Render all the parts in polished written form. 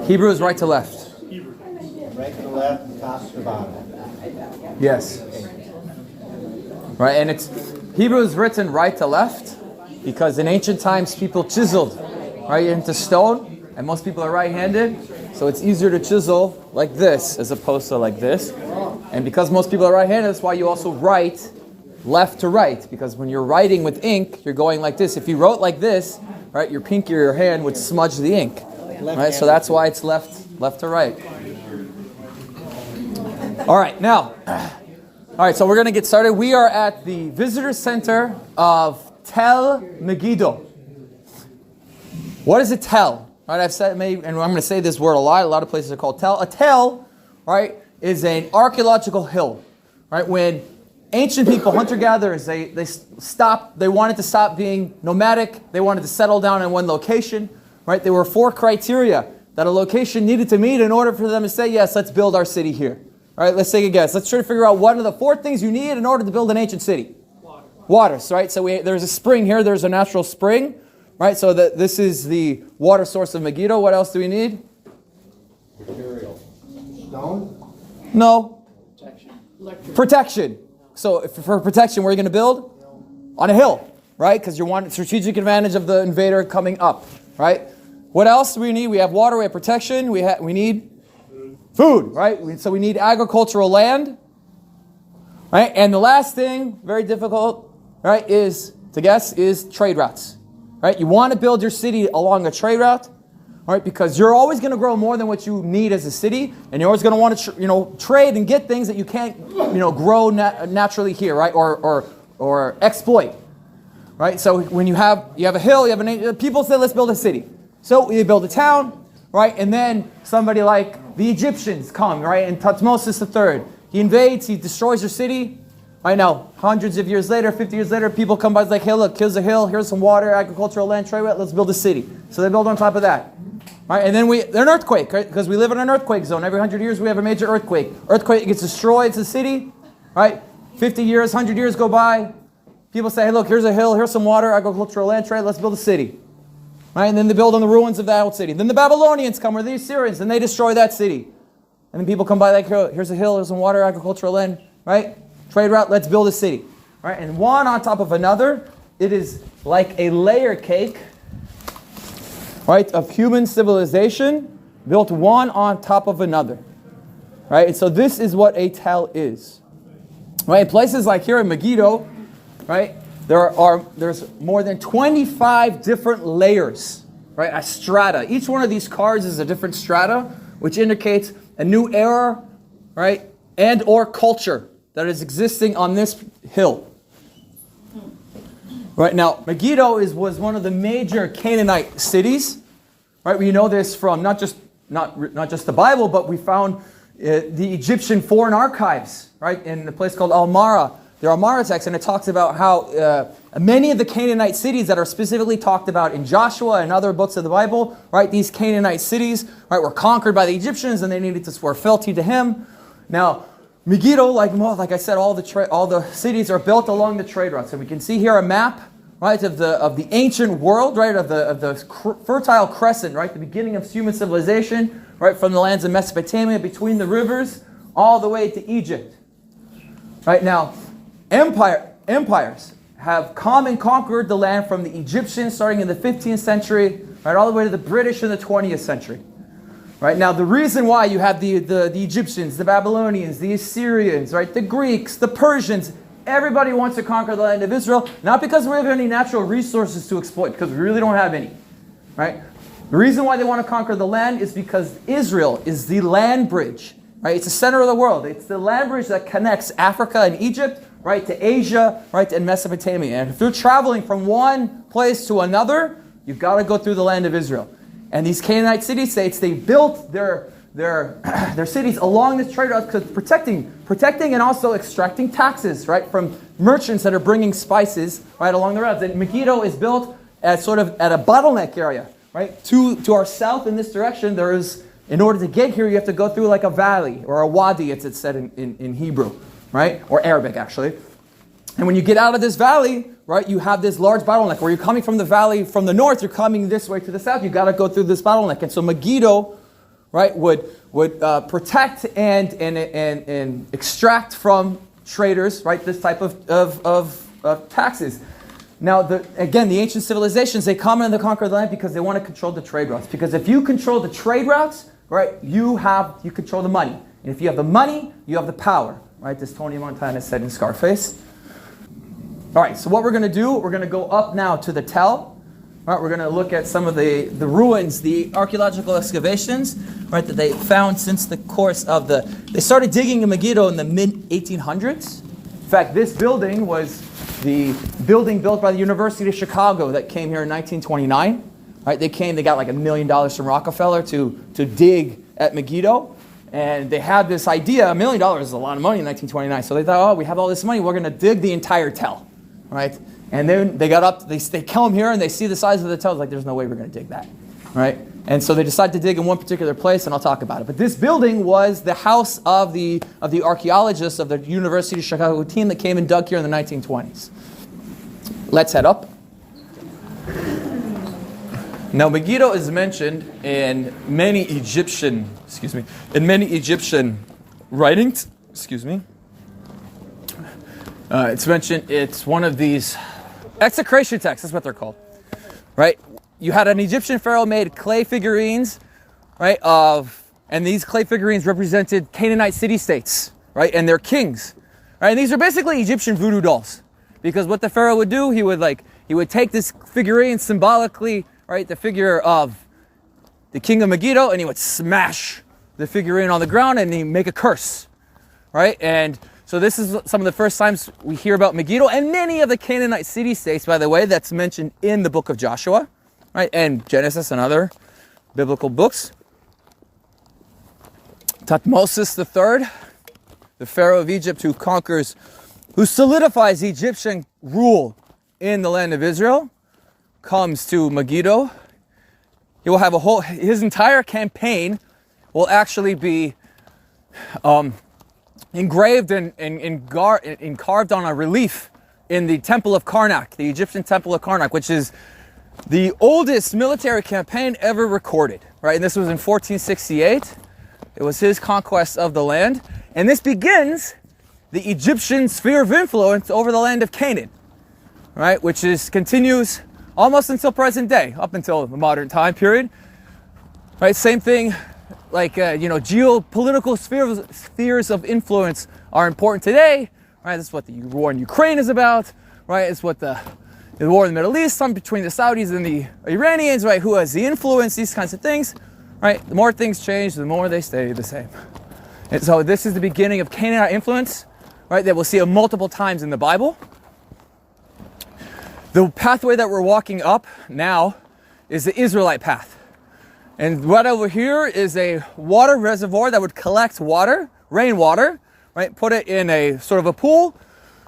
Hebrew is right to left. Right to left, top to bottom. Yes. Right, and Hebrew is written right to left because in ancient times people chiseled right into stone, and most people are right-handed, so it's easier to chisel like this as opposed to like this. And because most people are right-handed, that's why you also write left to right, because when you're writing with ink, you're going like this. If you wrote like this, right, your pinky or your hand would smudge the ink. Right, so that's why it's left to right. All right, now, so we're going to get started. We are at the visitor center of Tel Megiddo. What is a tel? Right, I've said maybe, and I'm going to say this word a lot. A lot of places are called tel. A tel, right, is an archaeological hill. Right, when ancient people, hunter-gatherers, they wanted to stop being nomadic. They wanted to settle down in one location. Right, there were 4 criteria that a location needed to meet in order for them to say, yes, let's build our city here. All right, let's take a guess. Let's try to figure out what are the 4 things you need in order to build an ancient city. Water, right? So there's a spring here. There's a natural spring, right? So this is the water source of Megiddo. What else do we need? Material. Stone? No. Protection. So for protection, where are you going to build? On a hill, right? Because you want strategic advantage of the invader coming up, right? What else do we need? We have water. We have protection. We need food, right? So we need agricultural land, right? And the last thing, very difficult, right, is trade routes, right? You want to build your city along a trade route, right? Because you're always going to grow more than what you need as a city, and you're always going to want to, trade and get things that you can't, grow naturally here, right? Or exploit, right? So when you have a hill, people say, let's build a city. So you build a town, right? And then somebody like the Egyptians come, right? And Thutmose III, he invades, he destroys your city. Right now, hundreds of years later, 50 years later, people come by, it's like, hey, look, here's a hill, here's some water, agricultural land, trade route, let's build a city. So they build on top of that. Right? And then there's an earthquake, right? Because we live in an earthquake zone. Every 100 years we have a major earthquake. Earthquake gets destroyed, it's a city, right? 50 years, 100 years go by. People say, hey, look, here's a hill, here's some water, agricultural land, trade, let's build a city. Right? And then they build on the ruins of that old city. Then the Babylonians come, or the Assyrians, and they destroy that city. And then people come by like, here's a hill, here's some water, agricultural land, right? Trade route, let's build a city. Right? And one on top of another, it is like a layer cake, right, of human civilization built one on top of another. Right? And so this is what a tel is. Right? In places like here in Megiddo, right, there's more than 25 different layers, right? A strata. Each one of these cards is a different strata, which indicates a new era, right? And or culture that is existing on this hill. Right now, Megiddo was one of the major Canaanite cities. Right? We know this from not just the Bible, but we found the Egyptian foreign archives, right, in a place called Al-Mara. There are Mara texts, and it talks about how many of the Canaanite cities that are specifically talked about in Joshua and other books of the Bible, right, these Canaanite cities, right, were conquered by the Egyptians, and they were fealty to him. Now, Megiddo, like I said, all the cities are built along the trade routes. So we can see here a map, right, of the ancient world, right, of the fertile crescent, right, the beginning of human civilization, right, from the lands of Mesopotamia between the rivers all the way to Egypt. Right now, empires have come and conquered the land from the Egyptians starting in the 15th century, right, all the way to the British in the 20th century. Right now, the reason why you have the Egyptians, the Babylonians, the Assyrians, right, the Greeks, the Persians, everybody wants to conquer the land of Israel, not because we have any natural resources to exploit, because we really don't have any. Right? The reason why they want to conquer the land is because Israel is the land bridge. Right? It's the center of the world. It's the land bridge that connects Africa and Egypt, right, to Asia, right, and Mesopotamia. And if you're traveling from one place to another, you've got to go through the land of Israel. And these Canaanite city-states, they built their cities along this trade route, protecting and also extracting taxes, right, from merchants that are bringing spices, right, along the routes. And Megiddo is built at sort of at a bottleneck area, right? To our south in this direction, there is, in order to get here, you have to go through like a valley or a wadi, it's said in Hebrew, right, or Arabic actually. And when you get out of this valley, right, you have this large bottleneck where you're coming from the valley from the north, you're coming this way to the south, you've got to go through this bottleneck. And so Megiddo, right, would protect and extract from traders, right, this type of taxes. Now, again, the ancient civilizations, they come in to conquer the land because they want to control the trade routes. Because if you control the trade routes, right, you control the money. And if you have the money, you have the power, right? This Tony Montana said in Scarface. All right, so what we're going to do, we're going to go up now to the Tell. All right, we're going to look at some of the ruins, the archaeological excavations, right, that they found since the course of they started digging in Megiddo in the mid-1800s. In fact, this building was the building built by the University of Chicago that came here in 1929. Right, they got like $1 million from Rockefeller to dig at Megiddo. And they had this idea, $1 million is a lot of money in 1929. So they thought, oh, we have all this money, we're going to dig the entire Tell. Right? And then they got up, they come here and they see the size of the Tell. It's like, there's no way we're going to dig that. Right? And so they decided to dig in one particular place, and I'll talk about it. But this building was the house of the archaeologists of the University of Chicago team that came and dug here in the 1920s. Let's head up. Now, Megiddo is mentioned in many Egyptian writings. It's mentioned. It's one of these execration texts. That's what they're called, right? You had an Egyptian pharaoh made clay figurines, right? And these clay figurines represented Canaanite city-states, right, and their kings, right? And these are basically Egyptian voodoo dolls, because what the pharaoh would do, he would take this figurine symbolically, right, the figure of the king of Megiddo, and he would smash the figurine on the ground and he'd make a curse, right? And so this is some of the first times we hear about Megiddo and many of the Canaanite city-states, by the way, that's mentioned in the book of Joshua, right, and Genesis and other biblical books. Thutmose III, the pharaoh of Egypt who solidifies Egyptian rule in the land of Israel, comes to Megiddo. He will have his entire campaign will actually be engraved and carved on a relief in the Temple of Karnak, the Egyptian Temple of Karnak, which is the oldest military campaign ever recorded, right? And this was in 1468. It was his conquest of the land. And this begins the Egyptian sphere of influence over the land of Canaan, right? Which continues almost until present day, up until the modern time period, right? Same thing, like, geopolitical spheres of influence are important today, right? This is what the war in Ukraine is about, right? It's what the war in the Middle East, between the Saudis and the Iranians, right? Who has the influence, these kinds of things, right? The more things change, the more they stay the same. And so this is the beginning of Canaanite influence, right? That we'll see multiple times in the Bible. The pathway that we're walking up now is the Israelite path. And right over here is a water reservoir that would collect water, rainwater, right? Put it in a sort of a pool,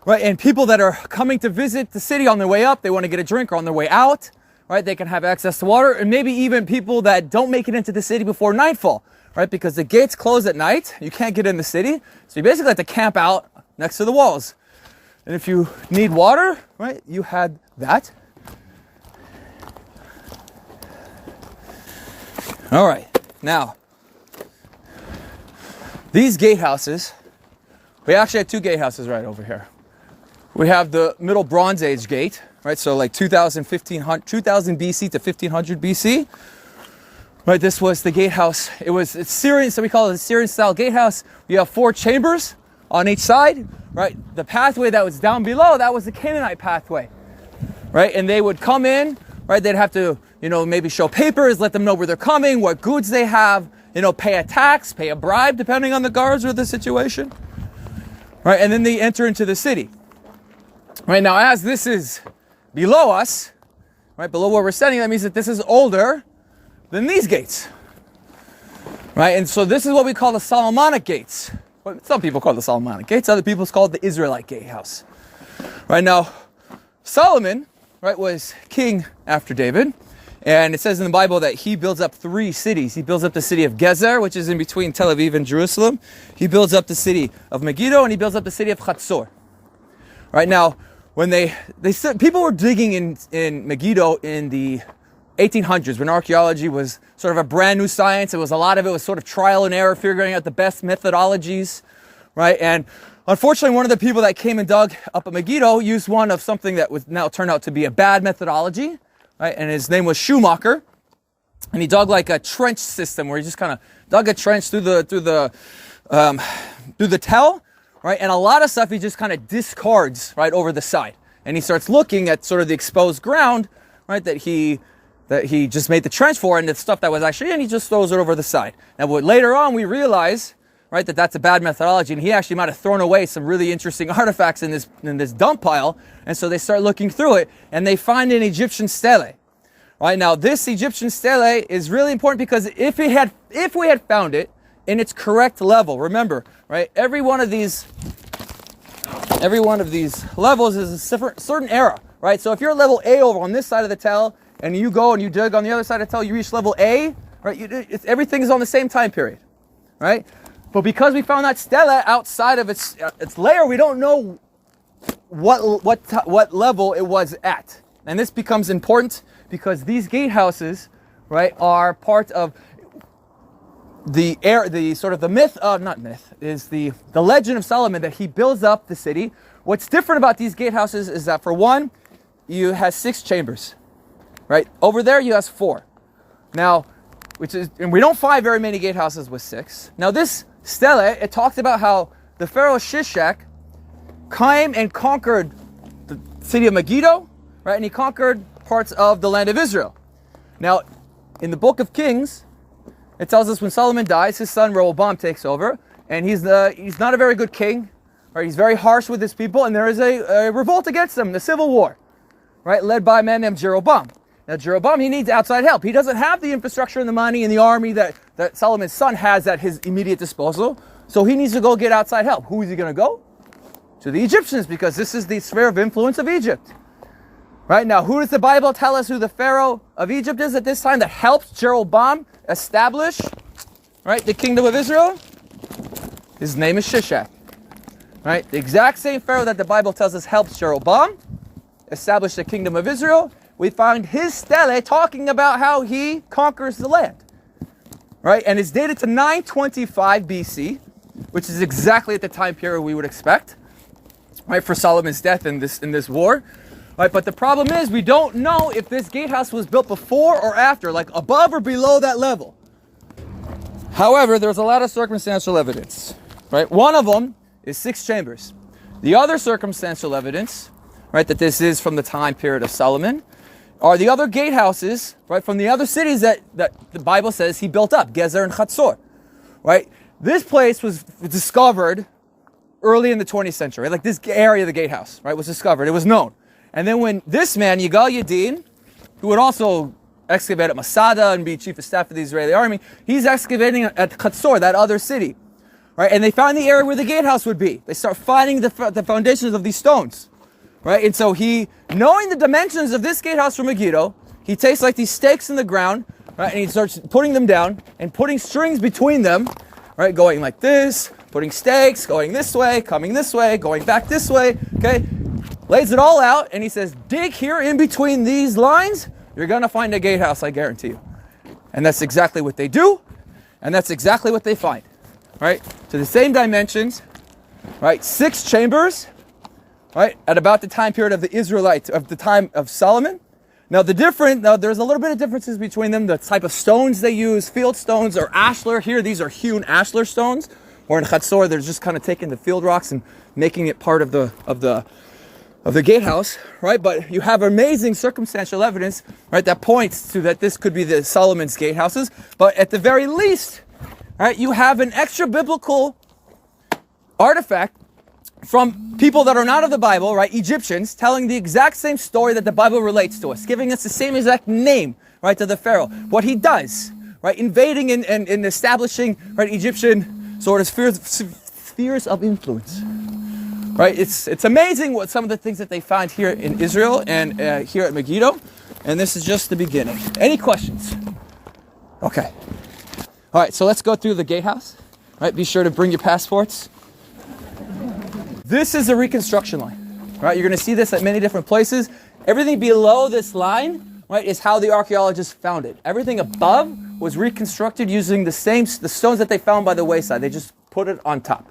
right? And people that are coming to visit the city on their way up, they want to get a drink, or on their way out, right? They can have access to water. And maybe even people that don't make it into the city before nightfall, right? Because the gates close at night. You can't get in the city. So you basically have to camp out next to the walls. And if you need water, right, you had that. All right, now, these gatehouses, we actually had two gatehouses right over here. We have the Middle Bronze Age gate, right, so like 2000 BC to 1500 BC. Right, this was the gatehouse. It's Syrian, so we call it a Syrian-style gatehouse. You have 4 chambers on each side, right? The pathway that was down below, that was the Canaanite pathway, right? And they would come in, right? They'd have to, maybe show papers, let them know where they're coming, what goods they have, pay a tax, pay a bribe, depending on the guards or the situation, right? And then they enter into the city. Right, now, as this is below us, right, below where we're standing, that means that this is older than these gates, right? And so this is what we call the Solomonic gates. Some people call it the Solomonic gates, other people call it the Israelite gatehouse. Right, now, Solomon, right, was king after David, and it says in the Bible that he builds up 3 cities. He builds up the city of Gezer, which is in between Tel Aviv and Jerusalem. He builds up the city of Megiddo, and he builds up the city of Chatzor. Right, now, when people were digging in Megiddo in the 1800s, when archaeology was sort of a brand new science. A lot of it was sort of trial and error, figuring out the best methodologies, right? And unfortunately, one of the people that came and dug up at Megiddo used one of something that was now turned out to be a bad methodology, right? And his name was Schumacher, and he dug like a trench system where he just kind of dug a trench through the tell, right? And a lot of stuff he just kind of discards right over the side, and he starts looking at sort of the exposed ground, right? That he just made the trench for, and the stuff that was actually in, he just throws it over the side. Now, later on, we realize, right, that that's a bad methodology, and he actually might have thrown away some really interesting artifacts in this dump pile. And so they start looking through it, and they find an Egyptian stele. Right now, this Egyptian stele is really important because if we had found it in its correct level, remember, right, every one of these levels is a certain era, right? So if you're level A over on this side of the tell, and you go and you dig on the other side of the tell, you reach level A, right? Everything is on the same time period, right? But because we found that stela outside of its layer, we don't know what level it was at. And this becomes important because these gatehouses, right, are part of the legend of Solomon, that he builds up the city. What's different about these gatehouses is that, for one, you have 6 chambers, right? Over there you have 4. Now, and we don't find very many gatehouses with 6. Now, this stele, it talks about how the Pharaoh Shishak came and conquered the city of Megiddo, right? And he conquered parts of the land of Israel. Now, in the book of Kings, it tells us when Solomon dies, his son Rehoboam takes over, and he's not a very good king, right? He's very harsh with his people, and there is a revolt against him, the civil war, right? Led by a man named Jeroboam. Now, Jeroboam, he needs outside help. He doesn't have the infrastructure and the money and the army that Solomon's son has at his immediate disposal, so he needs to go get outside help. Who is he going to go? To the Egyptians, because this is the sphere of influence of Egypt. Right now, who does the Bible tell us who the Pharaoh of Egypt is at this time that helped Jeroboam establish, right, the kingdom of Israel? His name is Shishak. Right? The exact same Pharaoh that the Bible tells us helps Jeroboam establish the kingdom of Israel. We find his stele talking about how he conquers the land. Right? And it's dated to 925 BC, which is exactly at the time period we would expect, right, for Solomon's death in this war. Right, but the problem is we don't know if this gatehouse was built before or after, like above or below that level. However, there's a lot of circumstantial evidence. Right? One of them is 6 chambers. The other circumstantial evidence, right, that this is from the time period of Solomon, are the other gatehouses, right, from the other cities that the Bible says he built up, Gezer and Chatzor. Right? This place was discovered early in the 20th century. Right? Like this area of the gatehouse, right, was discovered. It was known. And then when this man, Yigal Yadin, who would also excavate at Masada and be chief of staff of the Israeli army, he's excavating at Chatzor, that other city. Right? And they find the area where the gatehouse would be. They start finding the foundations of these stones. Right? And so he, knowing the dimensions of this gatehouse from Megiddo, he takes like these stakes in the ground, right, and he starts putting them down and putting strings between them, right, going like this, putting stakes, going this way, coming this way, going back this way, okay? Lays it all out, and he says, dig here in between these lines, you're going to find a gatehouse, I guarantee you. And that's exactly what they do, and that's exactly what they find, right? To the same dimensions, right? 6 chambers, right? At about the time period of the Israelites, of the time of Solomon. Now there's a little bit of differences between them, the type of stones they use, field stones or ashlar. Here, these are hewn ashlar stones, or in Chatzor, they're just kind of taking the field rocks and making it part of the gatehouse, right? But you have amazing circumstantial evidence, right, that points to that this could be the Solomon's gatehouses. But at the very least, right, you have an extra biblical artifact from people that are not of the Bible, right, Egyptians, telling the exact same story that the Bible relates to us, giving us the same exact name, right, to the Pharaoh. What he does, right, invading and establishing, right, Egyptian sort of spheres of influence. Right, it's amazing what some of the things that they find here in Israel and here at Megiddo, and this is just the beginning. Any questions? Okay. All right, so let's go through the gatehouse. Right, be sure to bring your passports. This is a reconstruction line. Right, you're going to see this at many different places. Everything below this line right, is how the archaeologists found it. Everything above was reconstructed using the stones that they found by the wayside. They just put it on top.